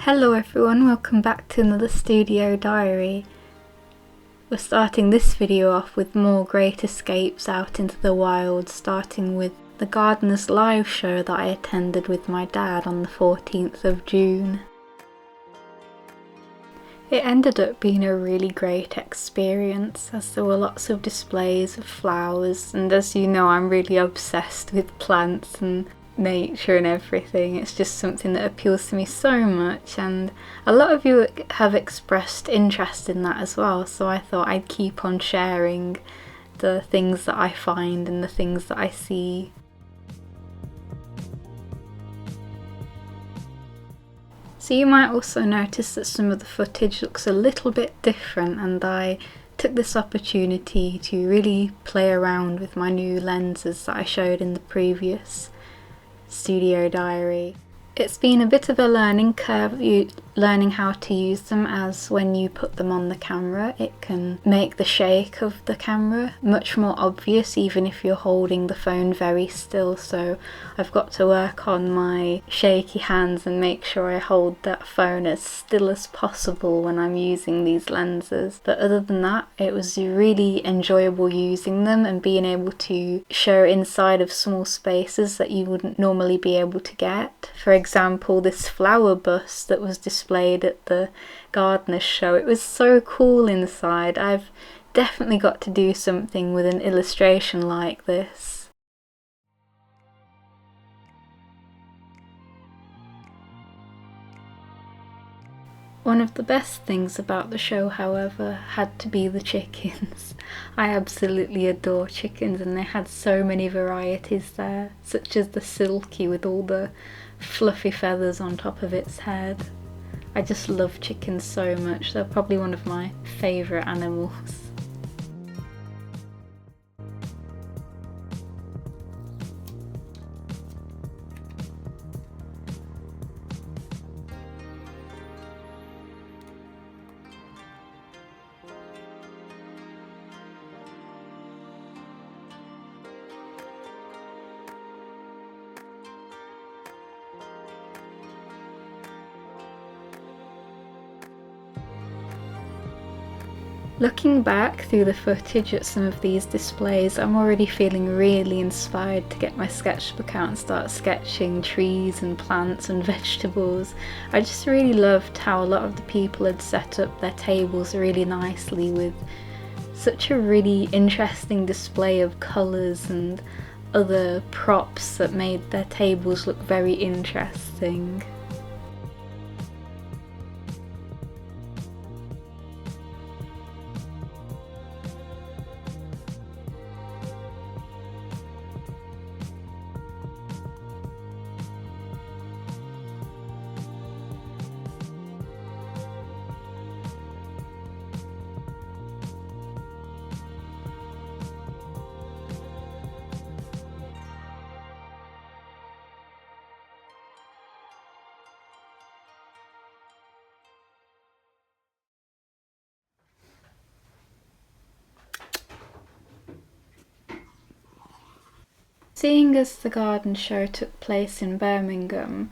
Hello everyone, welcome back to another studio diary. We're starting this video off with more great escapes out into the wild, starting with the Gardeners live show that I attended with my dad on the 14th of June. It ended up being a really great experience as there were lots of displays of flowers, and as you know, I'm really obsessed with plants and nature and everything. It's just something that appeals to me so much, and a lot of you have expressed interest in that as well, so I thought I'd keep on sharing the things that I find and the things that I see. So you might also notice that some of the footage looks a little bit different, and I took this opportunity to really play around with my new lenses that I showed in the previous studio diary. It's been a bit of a learning curve, learning how to use them, as when you put them on the camera it can make the shake of the camera much more obvious even if you're holding the phone very still, so I've got to work on my shaky hands and make sure I hold that phone as still as possible when I'm using these lenses. But other than that, it was really enjoyable using them and being able to show inside of small spaces that you wouldn't normally be able to get. For example, this flower bus that was displayed at the Gardeners show, it was so cool inside. I've definitely got to do something with an illustration like this. One of the best things about the show, however, had to be the chickens. I absolutely adore chickens, and they had so many varieties there, such as the silky with all the fluffy feathers on top of its head. I just love chickens so much, they're probably one of my favourite animals. Looking back through the footage at some of these displays, I'm already feeling really inspired to get my sketchbook out and start sketching trees and plants and vegetables. I just really loved how a lot of the people had set up their tables really nicely with such a really interesting display of colours and other props that made their tables look very interesting. Seeing as the garden show took place in Birmingham,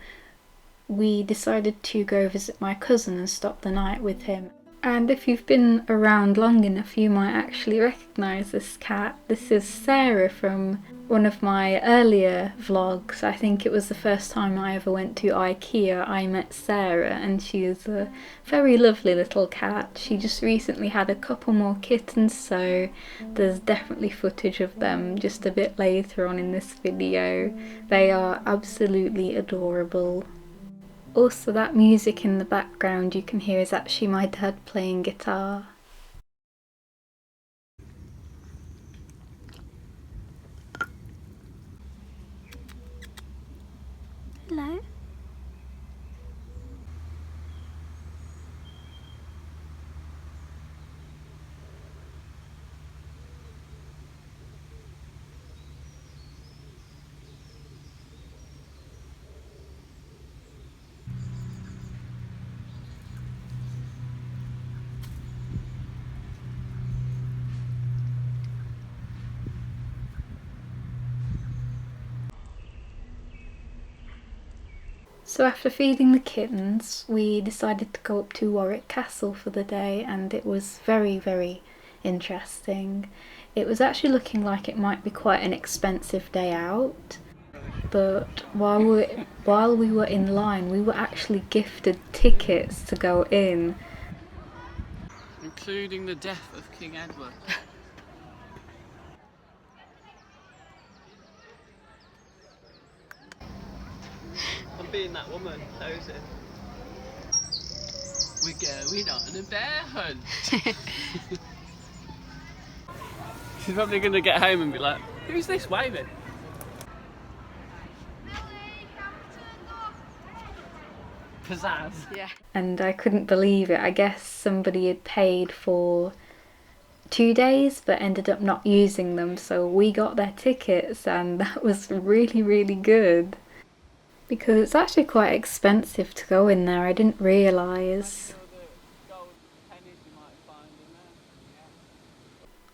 we decided to go visit my cousin and stop the night with him. And if you've been around long enough, you might actually recognise this cat. This is Sarah from one of my earlier vlogs. I think it was the first time I ever went to IKEA. I met Sarah, and she is a very lovely little cat. She just recently had a couple more kittens, so there's definitely footage of them just a bit later on in this video. They are absolutely adorable. Also, that music in the background you can hear is actually my dad playing guitar. Hello. So after feeding the kittens, we decided to go up to Warwick Castle for the day, and it was very, very interesting. It was actually looking like it might be quite an expensive day out, but while we were in line, we were actually gifted tickets to go in. Including the death of King Edward. I'm being that woman, posing. We're going on a bear hunt. She's probably going to get home and be like, who's this waving? Pizzazz. Yeah. And I couldn't believe it. I guess somebody had paid for 2 days but ended up not using them, so we got their tickets, and that was really, really good. Because it's actually quite expensive to go in there, I didn't realise.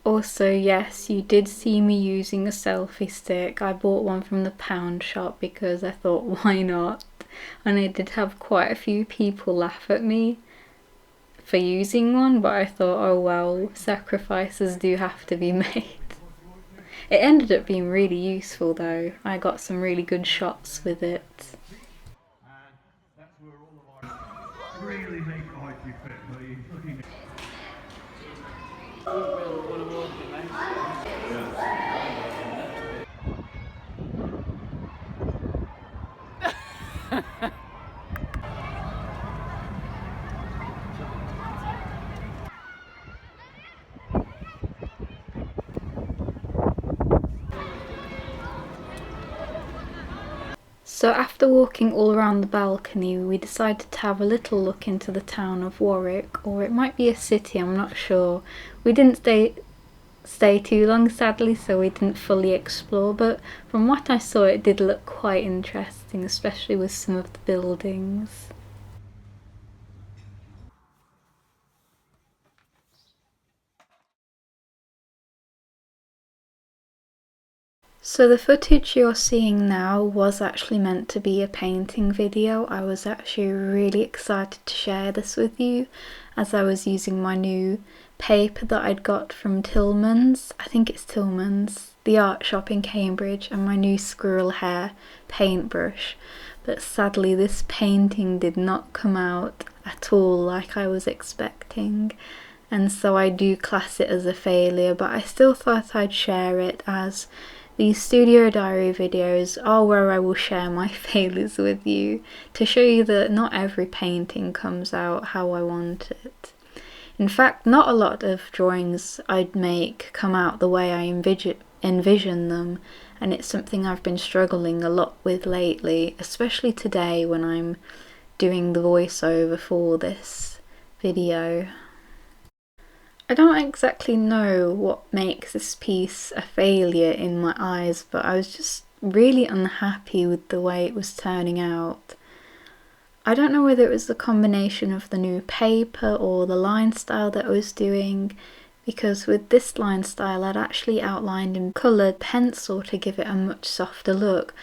Also, yes, you did see me using a selfie stick. I bought one from the pound shop because I thought, why not? And I did have quite a few people laugh at me for using one, but I thought, oh well, sacrifices do have to be made. It ended up being really useful though. I got some really good shots with it. Really make the height you fit, please. Looking at So after walking all around the balcony, we decided to have a little look into the town of Warwick, or it might be a city, I'm not sure. We didn't stay too long sadly, so we didn't fully explore, but from what I saw it did look quite interesting, especially with some of the buildings. So the footage you're seeing now was actually meant to be a painting video. I was actually really excited to share this with you as I was using my new paper that I'd got from Tillman's, I think it's Tillman's, the art shop in Cambridge, and my new squirrel hair paintbrush. But sadly this painting did not come out at all like I was expecting, and so I do class it as a failure, but I still thought I'd share it as these studio diary videos are where I will share my failures with you to show you that not every painting comes out how I want it. In fact, not a lot of drawings I'd make come out the way I envision them, and it's something I've been struggling a lot with lately, especially today when I'm doing the voiceover for this video. I don't exactly know what makes this piece a failure in my eyes, but I was just really unhappy with the way it was turning out. I don't know whether it was the combination of the new paper or the line style that I was doing, because with this line style I'd actually outlined in coloured pencil to give it a much softer look.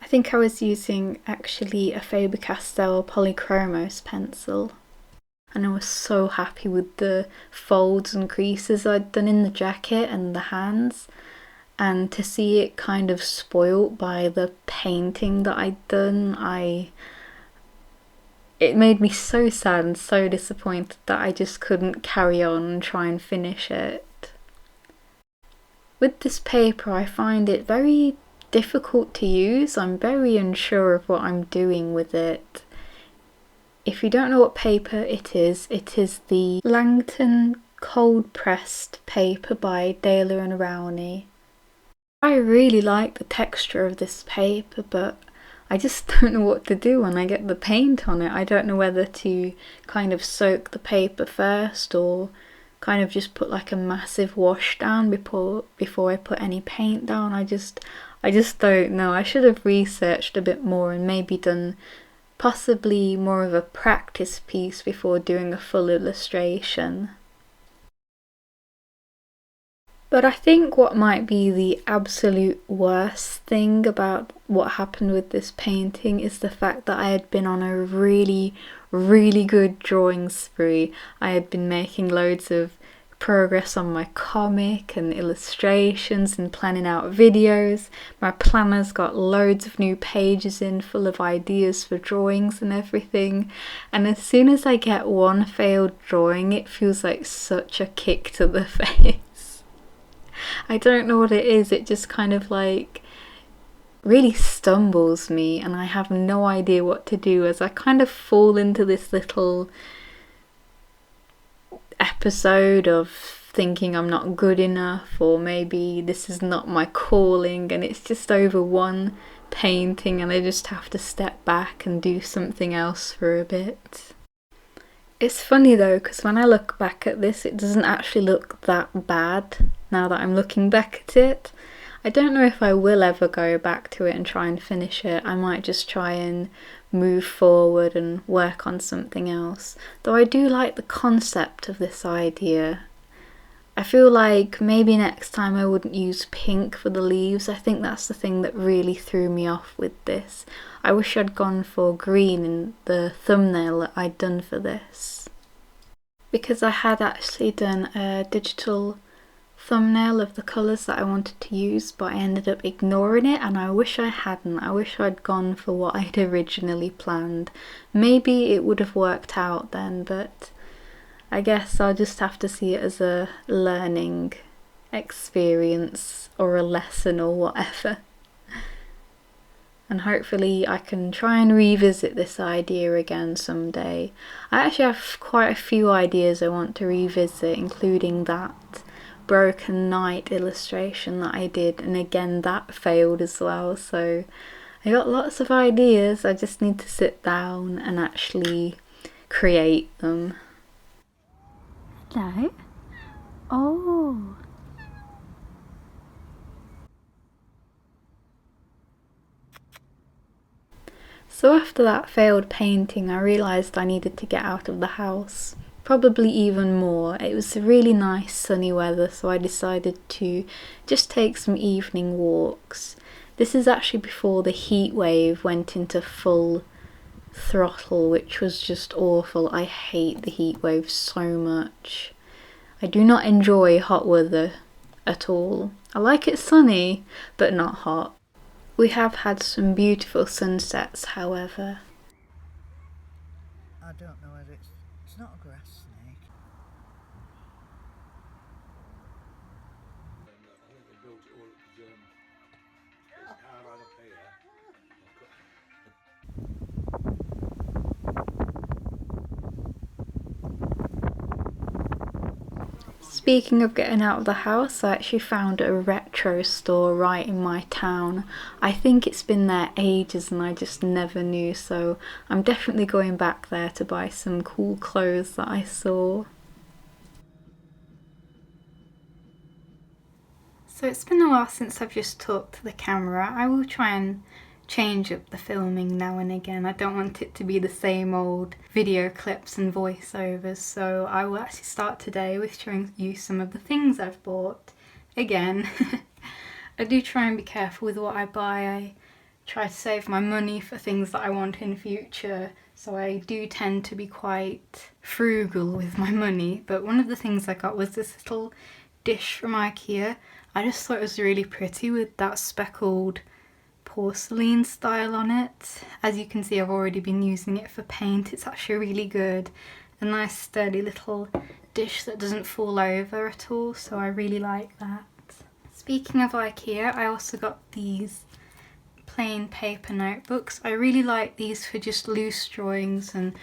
I think I was using actually a Faber-Castell Polychromos pencil. And I was so happy with the folds and creases I'd done in the jacket and the hands, and to see it kind of spoilt by the painting that I'd done, it made me so sad and so disappointed that I just couldn't carry on and try and finish it. With this paper I find it very difficult to use. I'm very unsure of what I'm doing with it. If you don't know what paper it is the Langton cold pressed paper by Daler and Rowney. I really like the texture of this paper, but I just don't know what to do when I get the paint on it. I don't know whether to kind of soak the paper first or kind of just put like a massive wash down before I put any paint down. I just don't know. I should have researched a bit more and maybe done possibly more of a practice piece before doing a full illustration. But I think what might be the absolute worst thing about what happened with this painting is the fact that I had been on a really, really good drawing spree. I had been making loads of progress on my comic and illustrations and planning out videos. My planner's got loads of new pages in full of ideas for drawings and everything. And as soon as I get one failed drawing, it feels like such a kick to the face. I don't know what it is, it just kind of like really stumbles me and I have no idea what to do as I kind of fall into this little episode of thinking I'm not good enough, or maybe this is not my calling, and it's just over one painting and I just have to step back and do something else for a bit. It's funny though, because when I look back at this, it doesn't actually look that bad now that I'm looking back at it. I don't know if I will ever go back to it and try and finish it. I might just try and move forward and work on something else. Though I do like the concept of this idea. I feel like maybe next time I wouldn't use pink for the leaves. I think that's the thing that really threw me off with this. I wish I'd gone for green in the thumbnail that I'd done for this. Because I had actually done a digital thumbnail of the colours that I wanted to use, but I ended up ignoring it, and I wish I hadn't. I wish I'd gone for what I'd originally planned. Maybe it would have worked out then, but I guess I'll just have to see it as a learning experience or a lesson or whatever. And hopefully I can try and revisit this idea again someday. I actually have quite a few ideas I want to revisit, including that Broken Knight illustration that I did, and again that failed as well, so I got lots of ideas. I just need to sit down and actually create them. Hello? Oh. So after that failed painting, I realised I needed to get out of the house. Probably even more. It was really nice sunny weather, so I decided to just take some evening walks. This is actually before the heat wave went into full throttle, which was just awful. I hate the heat wave so much. I do not enjoy hot weather at all. I like it sunny, but not hot. We have had some beautiful sunsets, however. I don't know whether it's not a grass snake. Speaking of getting out of the house, I actually found a retro store right in my town. I think it's been there ages and I just never knew, so I'm definitely going back there to buy some cool clothes that I saw. So it's been a while since I've just talked to the camera. I will try and change up the filming now and again. I don't want it to be the same old video clips and voiceovers, so I will actually start today with showing you some of the things I've bought. Again, I do try and be careful with what I buy. I try to save my money for things that I want in future, so I do tend to be quite frugal with my money. But one of the things I got was this little dish from IKEA. I just thought it was really pretty with that speckled porcelain style on it. As you can see, I've already been using it for paint. It's actually really good. A nice sturdy little dish that doesn't fall over at all, so I really like that. Speaking of IKEA, I also got these plain paper notebooks. I really like these for just loose drawings and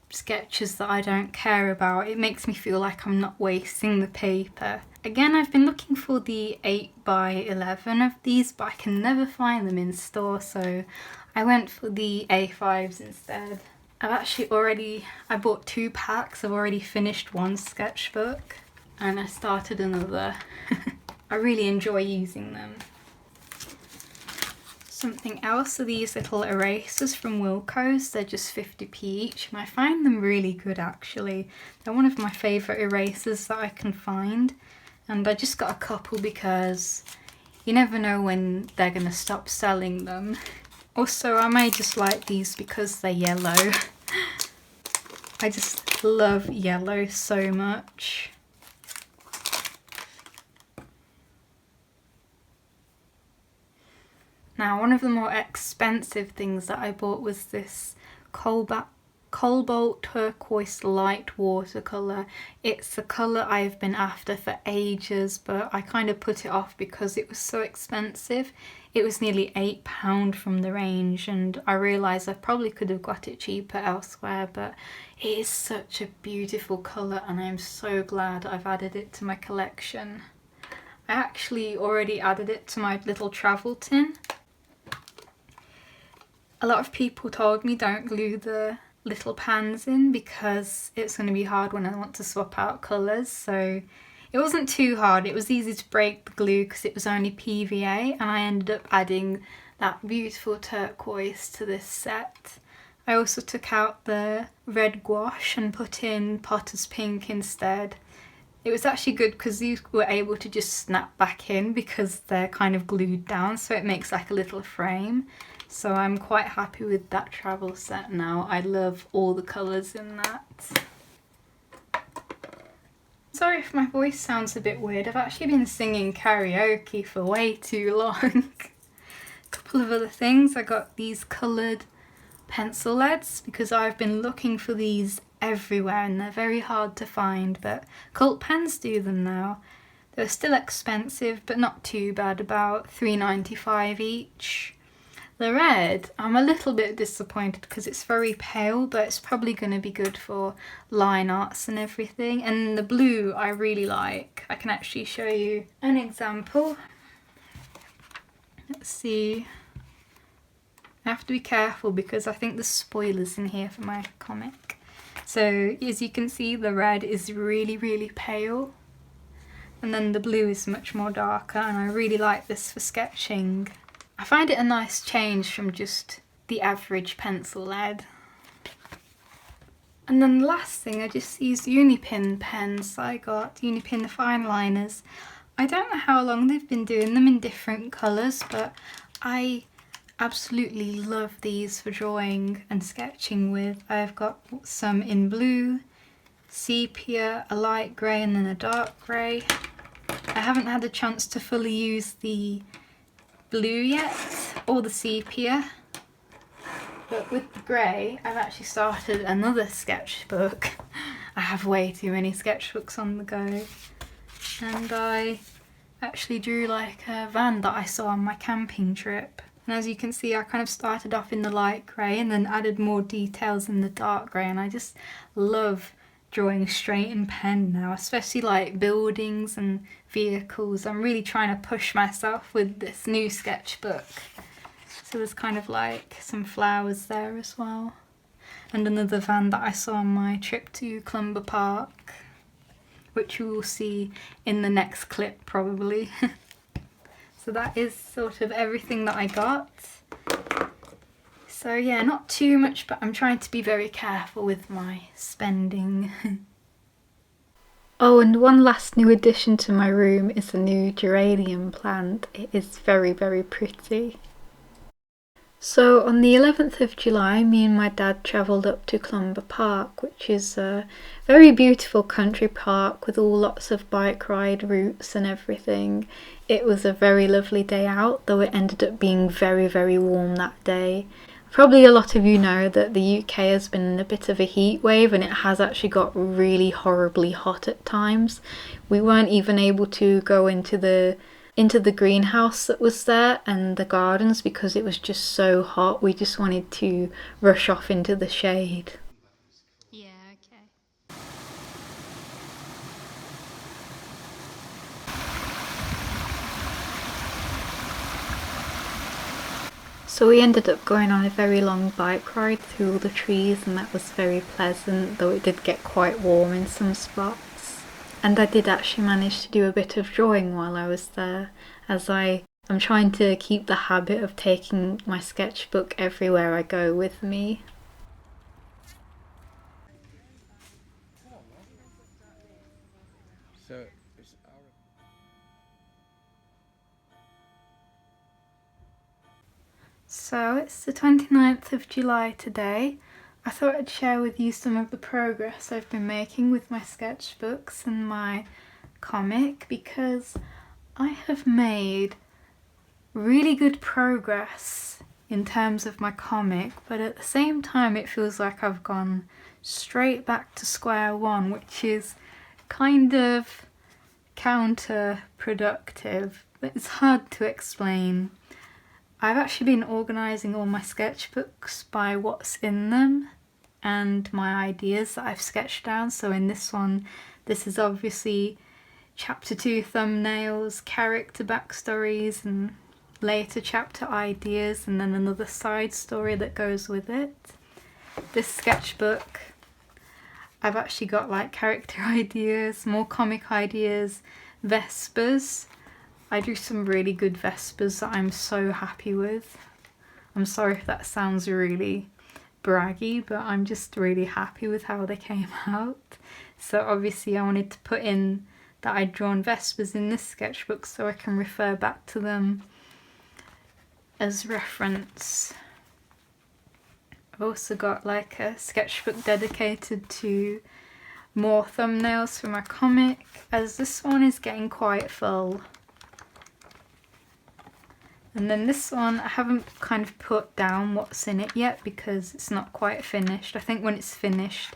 sketches that I don't care about. It makes me feel like I'm not wasting the paper. Again, I've been looking for the 8x11 of these, but I can never find them in store, so I went for the A5s instead. I bought 2 packs. I've already finished one sketchbook and I started another. I really enjoy using them. Something else are these little erasers from Wilko's. They're just 50p each and I find them really good actually. They're one of my favourite erasers that I can find. And I just got a couple because you never know when they're going to stop selling them. Also, I may just like these because they're yellow. I just love yellow so much. Now, one of the more expensive things that I bought was this Cobalt Turquoise Light watercolour. It's the colour I've been after for ages, but I kind of put it off because it was so expensive. It was nearly £8 from the range, and I realised I probably could have got it cheaper elsewhere, but it is such a beautiful colour and I'm so glad I've added it to my collection. I actually already added it to my little travel tin. A lot of people told me don't glue the little pans in because it's going to be hard when I want to swap out colours, so it wasn't too hard. It was easy to break the glue because it was only PVA, and I ended up adding that beautiful turquoise to this set. I also took out the red gouache and put in Potter's Pink instead. It was actually good because these were able to just snap back in because they're kind of glued down, so it makes like a little frame. So I'm quite happy with that travel set now. I love all the colours in that. Sorry if my voice sounds a bit weird. I've actually been singing karaoke for way too long. A couple of other things. I got these coloured pencil leads because I've been looking for these everywhere and they're very hard to find, but Cult Pens do them now. They're still expensive but not too bad, about £3.95 each. The red, I'm a little bit disappointed because it's very pale, but it's probably going to be good for line arts and everything. And the blue I really like. I can actually show you an example. Let's see. I have to be careful because I think there's spoilers in here for my comic. So as you can see, the red is really, really pale. And then the blue is much more darker, and I really like this for sketching. I find it a nice change from just the average pencil lead. And then the last thing, I just used Unipin pens. I got Unipin fine liners. I don't know how long they've been doing them in different colours, but I absolutely love these for drawing and sketching with. I've got some in blue, sepia, a light grey and then a dark grey. I haven't had a chance to fully use the blue yet, or the sepia, but with the grey I've actually started another sketchbook. I have way too many sketchbooks on the go, and I actually drew like a van that I saw on my camping trip, and as you can see I kind of started off in the light grey and then added more details in the dark grey, and I just love drawing straight in pen now, especially like buildings and vehicles. I'm really trying to push myself with this new sketchbook. So there's kind of like some flowers there as well, and another van that I saw on my trip to Clumber Park, which you will see in the next clip probably. So that is sort of everything that I got. So yeah, not too much, but I'm trying to be very careful with my spending. Oh, and one last new addition to my room is a new geranium plant. It is very, very pretty. So on the 11th of July, me and my dad travelled up to Clumber Park, which is a very beautiful country park with all lots of bike ride routes and everything. It was a very lovely day out, though it ended up being very, very warm that day. Probably a lot of you know that the UK has been in a bit of a heat wave, and it has actually got really horribly hot at times. We weren't even able to go into the greenhouse that was there and the gardens because it was just so hot. We just wanted to rush off into the shade. Yeah, okay. So we ended up going on a very long bike ride through all the trees, and that was very pleasant, though it did get quite warm in some spots. And I did actually manage to do a bit of drawing while I was there, as I'm trying to keep the habit of taking my sketchbook everywhere I go with me. So it's our So it's the 29th of July today. I thought I'd share with you some of the progress I've been making with my sketchbooks and my comic, because I have made really good progress in terms of my comic, but at the same time it feels like I've gone straight back to square one, which is kind of counterproductive. It's hard to explain. I've actually been organising all my sketchbooks by what's in them and my ideas that I've sketched down. So in this one, this is obviously chapter 2 thumbnails, character backstories and later chapter ideas, and then another side story that goes with it. This sketchbook, I've actually got like character ideas, more comic ideas, Vespers. I drew some really good Vespers that I'm so happy with. I'm sorry if that sounds really braggy, but I'm just really happy with how they came out. So obviously I wanted to put in that I'd drawn Vespers in this sketchbook so I can refer back to them as reference. I've also got like a sketchbook dedicated to more thumbnails for my comic, as this one is getting quite full. And then this one, I haven't kind of put down what's in it yet because it's not quite finished. I think when it's finished,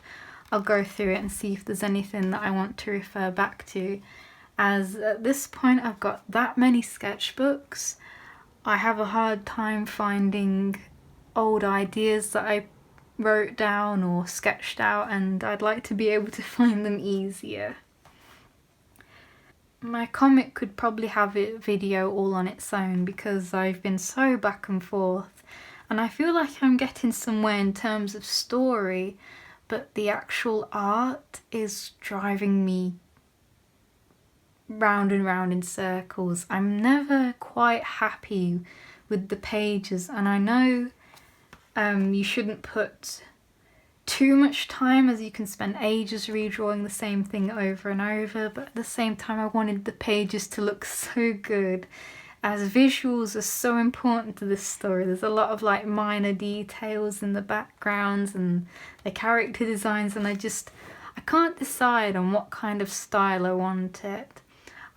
I'll go through it and see if there's anything that I want to refer back to. As at this point, I've got that many sketchbooks, I have a hard time finding old ideas that I wrote down or sketched out, and I'd like to be able to find them easier. My comic could probably have a video all on its own because I've been so back and forth, and I feel like I'm getting somewhere in terms of story, but the actual art is driving me round and round in circles. I'm never quite happy with the pages, and I know you shouldn't put too much time, as you can spend ages redrawing the same thing over and over, but at the same time I wanted the pages to look so good, as visuals are so important to this story. There's a lot of like minor details in the backgrounds and the character designs, and I can't decide on what kind of style I want it.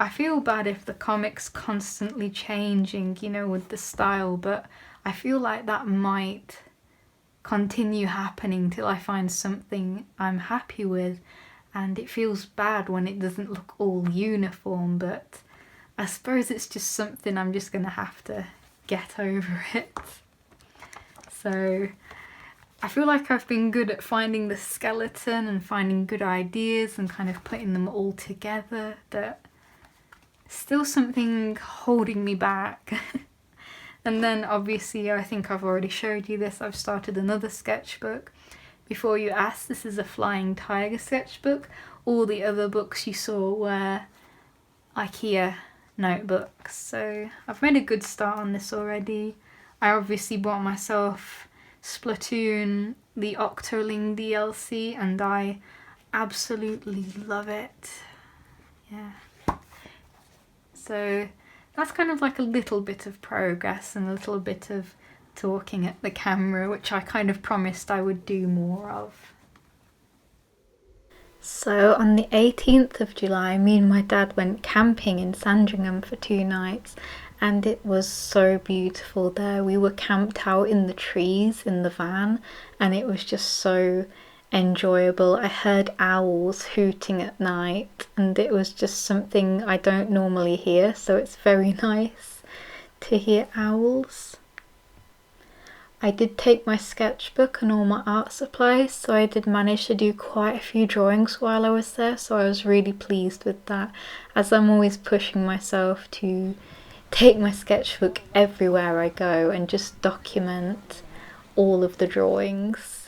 I feel bad if the comic's constantly changing, you know, with the style, but I feel like that might continue happening till I find something I'm happy with, and it feels bad when it doesn't look all uniform, but I suppose it's just something I'm just gonna have to get over it. So I feel like I've been good at finding the skeleton and finding good ideas and kind of putting them all together, but still something holding me back. And then obviously, I think I've already showed you this, I've started another sketchbook. Before you ask, this is a flying tiger sketchbook. All the other books you saw were IKEA notebooks, so I've made a good start on this already. I obviously bought myself Splatoon, the Octoling DLC, and I absolutely love it. Yeah. So that's kind of like a little bit of progress and a little bit of talking at the camera, which I kind of promised I would do more of. So on the 18th of July, me and my dad went camping in Sandringham for 2 nights, and it was so beautiful there. We were camped out in the trees in the van, and it was just so enjoyable. I heard owls hooting at night, and it was just something I don't normally hear, so it's very nice to hear owls. I did take my sketchbook and all my art supplies, so I did manage to do quite a few drawings while I was there, so I was really pleased with that, as I'm always pushing myself to take my sketchbook everywhere I go and just document all of the drawings.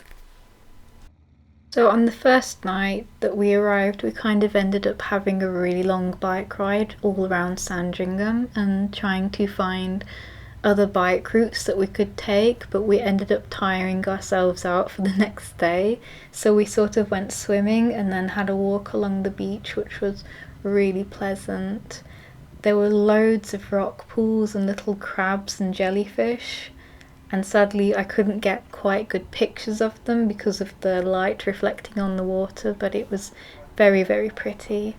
So on the first night that we arrived, we kind of ended up having a really long bike ride all around Sandringham and trying to find other bike routes that we could take, but we ended up tiring ourselves out for the next day, so we sort of went swimming and then had a walk along the beach, which was really pleasant. There were loads of rock pools and little crabs and jellyfish, and sadly I couldn't get quite good pictures of them because of the light reflecting on the water, but it was very, very pretty.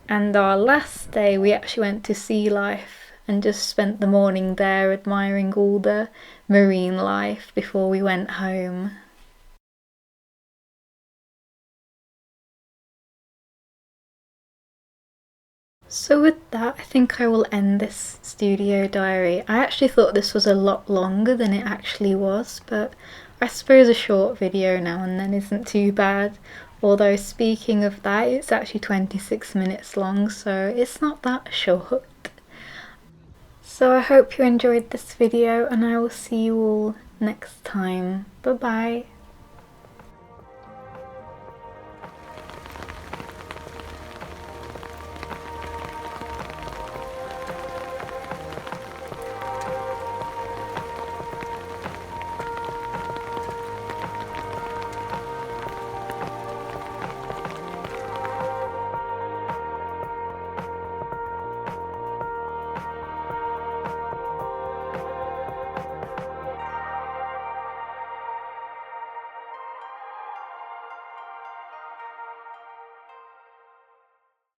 And our last day we actually went to Sea Life and just spent the morning there admiring all the marine life before we went home. So with that, I think I will end this studio diary. I actually thought this was a lot longer than it actually was, but I suppose a short video now and then isn't too bad. Although speaking of that, it's actually 26 minutes long, so it's not that short. So I hope you enjoyed this video and I will see you all next time. Bye bye.